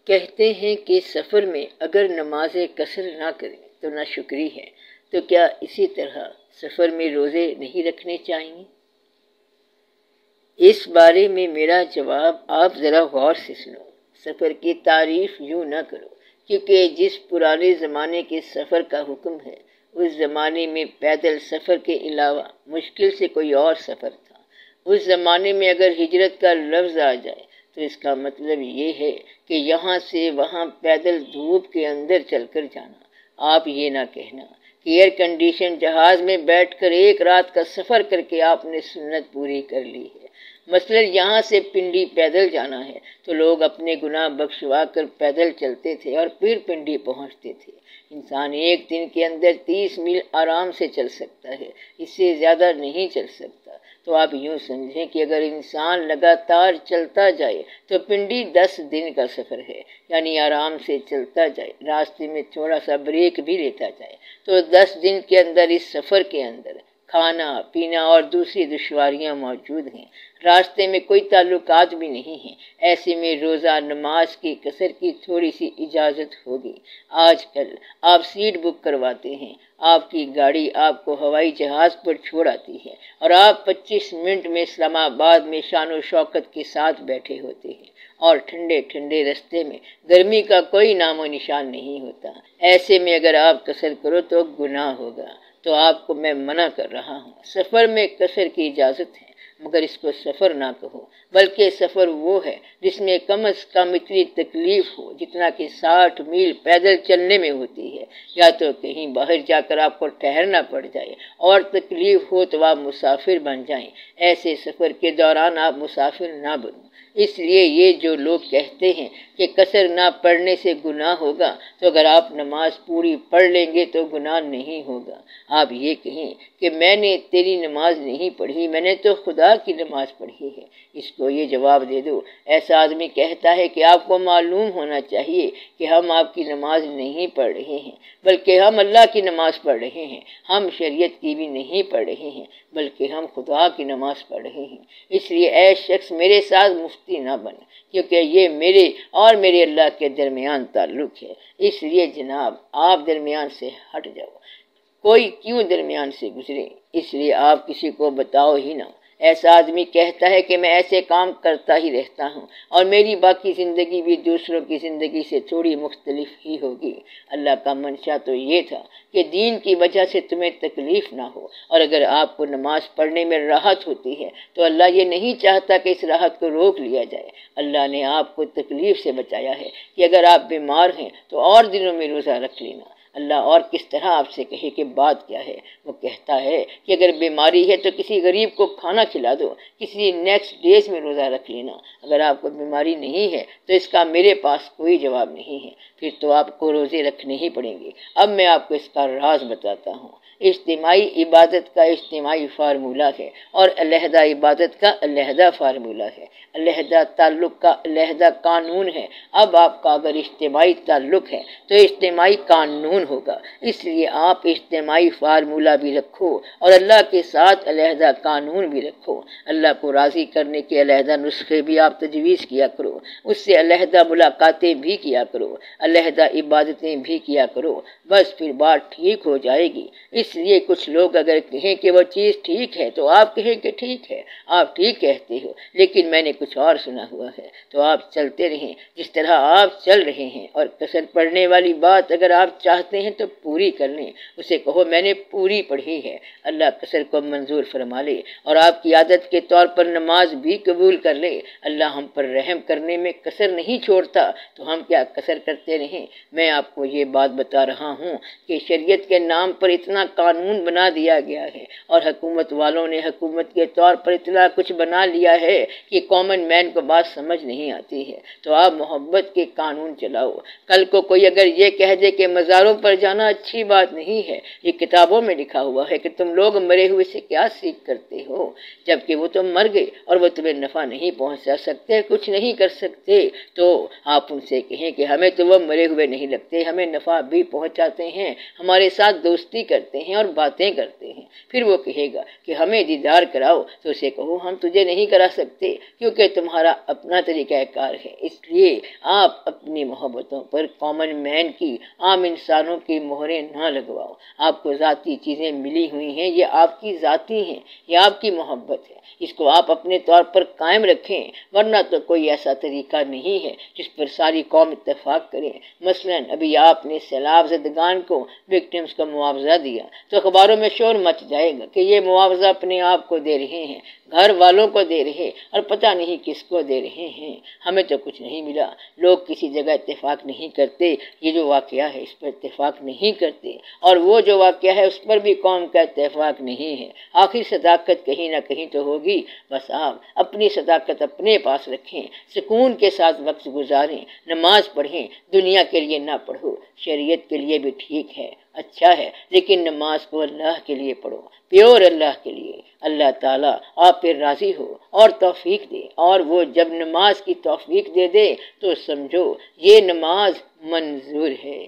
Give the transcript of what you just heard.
کہتے ہیں کہ سفر میں اگر نماز قصر نہ کریں تو ناشکری ہے، تو کیا اسی طرح سفر میں روزے نہیں رکھنے چاہیے؟ اس بارے میں میرا جواب آپ ذرا غور سے سنو۔ سفر کی تعریف یوں نہ کرو، کیونکہ جس پرانے زمانے کے سفر کا حکم ہے اس زمانے میں پیدل سفر کے علاوہ مشکل سے کوئی اور سفر تھا۔ اس زمانے میں اگر ہجرت کا لفظ آ جائے تو اس کا مطلب یہ ہے کہ یہاں سے وہاں پیدل دھوپ کے اندر چل کر جانا۔ آپ یہ نہ کہنا کہ ایئر کنڈیشن جہاز میں بیٹھ کر ایک رات کا سفر کر کے آپ نے سنت پوری کر لی ہے۔ مثلا یہاں سے پنڈی پیدل جانا ہے تو لوگ اپنے گناہ بخشوا کر پیدل چلتے تھے اور پھر پنڈی پہنچتے تھے۔ انسان ایک دن کے اندر 30 میل آرام سے چل سکتا ہے، اس سے زیادہ نہیں چل سکتا۔ تو آپ یوں سمجھیں کہ اگر انسان لگاتار چلتا جائے تو پنڈی 10 دن کا سفر ہے، یعنی آرام سے چلتا جائے، راستے میں تھوڑا سا بریک بھی لیتا جائے تو 10 دن کے اندر اس سفر کے اندر کھانا پینا اور دوسری دشواریاں موجود ہیں، راستے میں کوئی تعلقات بھی نہیں ہیں۔ ایسے میں روزہ نماز کی قصر کی تھوڑی سی اجازت ہوگی۔ آج کل آپ سیٹ بک کرواتے ہیں، آپ کی گاڑی آپ کو ہوائی جہاز پر چھوڑ آتی ہے اور آپ 25 منٹ میں اسلام آباد میں شان و شوکت کے ساتھ بیٹھے ہوتے ہیں، اور ٹھنڈے ٹھنڈے رستے میں گرمی کا کوئی نام و نشان نہیں ہوتا۔ ایسے میں اگر آپ قصر کرو تو گناہ ہوگا۔ تو آپ کو میں منع کر رہا ہوں، سفر میں قصر کی اجازت ہے، مگر اس کو سفر نہ کہو، بلکہ سفر وہ ہے جس میں کم از کم اتنی تکلیف ہو جتنا کہ 60 میل پیدل چلنے میں ہوتی ہے، یا تو کہیں باہر جا کر آپ کو ٹھہرنا پڑ جائے اور تکلیف ہو تو آپ مسافر بن جائیں۔ ایسے سفر کے دوران آپ مسافر نہ بنو۔ اس لیے یہ جو لوگ کہتے ہیں کہ قصر نہ پڑھنے سے گناہ ہوگا، تو اگر آپ نماز پوری پڑھ لیں گے تو گناہ نہیں ہوگا۔ آپ یہ کہیں کہ میں نے تیری نماز نہیں پڑھی، میں نے تو خدا کی نماز پڑھی ہے، اس کو یہ جواب دے دو۔ ایسا آدمی کہتا ہے کہ آپ کو معلوم ہونا چاہیے کہ ہم آپ کی نماز نہیں پڑھ رہے ہیں، بلکہ ہم اللہ کی نماز پڑھ رہے ہیں۔ ہم شریعت کی بھی نہیں پڑھ رہے ہیں، بلکہ ہم خدا کی نماز پڑھ رہے ہیں۔ اس لیے اے شخص میرے ساتھ مفتی نہ بن، کیونکہ یہ میرے اور میرے اللہ کے درمیان تعلق ہے۔ اس لیے جناب آپ درمیان سے ہٹ جاؤ، کوئی کیوں درمیان سے گزرے، اس لیے آپ کسی کو بتاؤ ہی نہ۔ ایسا آدمی کہتا ہے کہ میں ایسے کام کرتا ہی رہتا ہوں اور میری باقی زندگی بھی دوسروں کی زندگی سے تھوڑی مختلف ہی ہوگی۔ اللہ کا منشا تو یہ تھا کہ دین کی وجہ سے تمہیں تکلیف نہ ہو، اور اگر آپ کو نماز پڑھنے میں راحت ہوتی ہے تو اللہ یہ نہیں چاہتا کہ اس راحت کو روک لیا جائے۔ اللہ نے آپ کو تکلیف سے بچایا ہے کہ اگر آپ بیمار ہیں تو اور دنوں میں روزہ رکھ لینا۔ اللہ اور کس طرح آپ سے کہے کہ بات کیا ہے؟ وہ کہتا ہے کہ اگر بیماری ہے تو کسی غریب کو کھانا کھلا دو، کسی نیکسٹ ڈیز میں روزہ رکھ لینا۔ اگر آپ کو بیماری نہیں ہے تو اس کا میرے پاس کوئی جواب نہیں ہے، پھر تو آپ کو روزے رکھنے ہی پڑیں گے۔ اب میں آپ کو اس کا راز بتاتا ہوں۔ اجتماعی عبادت کا اجتماعی فارمولہ ہے اور علیحدہ عبادت کا علیحدہ فارمولہ ہے، علیحدہ تعلق کا علیحدہ قانون ہے۔ اب آپ کا اگر اجتماعی تعلق ہے تو اجتماعی قانون ہوگا، اس لیے آپ اجتماعی فارمولہ بھی رکھو اور اللہ کے ساتھ علیحدہ قانون بھی رکھو۔ اللہ کو راضی کرنے کے علیحدہ نسخے بھی آپ تجویز کیا کرو، اس سے علیحدہ ملاقاتیں بھی کیا کرو، علیحدہ عبادتیں بھی کیا کرو، بس پھر بات ٹھیک ہو جائے گی۔ اس لیے کچھ لوگ اگر کہیں کہ وہ چیز ٹھیک ہے تو آپ کہیں کہ ٹھیک ہے، آپ ٹھیک کہتے ہو، لیکن میں نے کچھ اور سنا ہوا ہے، تو آپ چلتے رہیں جس طرح آپ چل رہے ہیں۔ اور قصر پڑھنے والی بات اگر آپ چاہتے ہیں تو پوری کر لیں، اسے کہو میں نے پوری پڑھی ہے، اللہ قصر کو منظور فرما لے اور آپ کی عادت کے طور پر نماز بھی قبول کر لے۔ اللہ ہم پر رحم کرنے میں قصر نہیں چھوڑتا، تو ہم کیا قصر کرتے رہیں؟ میں آپ کو یہ بات بتا رہا ہوں کہ شریعت کے نام پر اتنا قانون بنا دیا گیا ہے اور حکومت والوں نے حکومت کے طور پر اتنا کچھ بنا لیا ہے کہ کامن مین کو بات سمجھ نہیں آتی ہے۔ تو آپ محبت کے قانون چلاؤ۔ کل کو کوئی اگر یہ کہہ دے کہ مزاروں پر جانا اچھی بات نہیں ہے، یہ کتابوں میں لکھا ہوا ہے کہ تم لوگ مرے ہوئے سے کیا سیکھ کرتے ہو، جبکہ وہ تو مر گئے اور وہ تمہیں نفع نہیں پہنچا سکتے، کچھ نہیں کر سکتے، تو آپ ان سے کہیں کہ ہمیں تو وہ مرے ہوئے نہیں لگتے، ہمیں نفع بھی پہنچاتے ہیں، ہمارے ساتھ دوستی کرتے ہیں اور باتیں کرتے ہیں۔ پھر وہ کہے گا کہ ہمیں دیدار کراؤ، تو اسے کہو ہم تجھے نہیں کرا سکتے کیونکہ تمہارا اپنا طریقہ کار ہے۔ اس لیے آپ اپنی محبتوں پر کامن مین کی، عام انسانوں کی مہریں نہ لگواؤ۔ آپ کو ذاتی چیزیں ملی ہوئی ہیں، یہ آپ کی ذاتی ہیں، یہ آپ کی محبت ہے، اس کو آپ اپنے طور پر قائم رکھیں، ورنہ تو کوئی ایسا طریقہ نہیں ہے جس پر ساری قوم اتفاق کرے۔ مثلا ابھی آپ نے سیلاب زدگان کو، وکٹمز کو معاوضہ دیا تو اخباروں میں شور مچ جائے گا کہ یہ معاوضہ اپنے آپ کو دے رہے ہیں، گھر والوں کو دے رہے اور پتہ نہیں کس کو دے رہے ہیں، ہمیں تو کچھ نہیں ملا۔ لوگ کسی جگہ اتفاق نہیں کرتے، یہ جو واقعہ ہے اس پر اتفاق نہیں کرتے، اور وہ جو واقعہ ہے اس پر بھی قوم کا اتفاق نہیں ہے۔ آخر صداقت کہیں نہ کہیں تو ہوگی، بس آپ اپنی صداقت اپنے پاس رکھیں، سکون کے ساتھ وقت گزاریں، نماز پڑھیں، دنیا کے لیے نہ پڑھو، شریعت کے لیے بھی ٹھیک ہے، اچھا ہے، لیکن نماز کو اللہ کے لیے پڑھو، پیور اللہ کے لیے۔ اللہ تعالیٰ آپ پر راضی ہو اور توفیق دے، اور وہ جب نماز کی توفیق دے دے تو سمجھو یہ نماز منظور ہے۔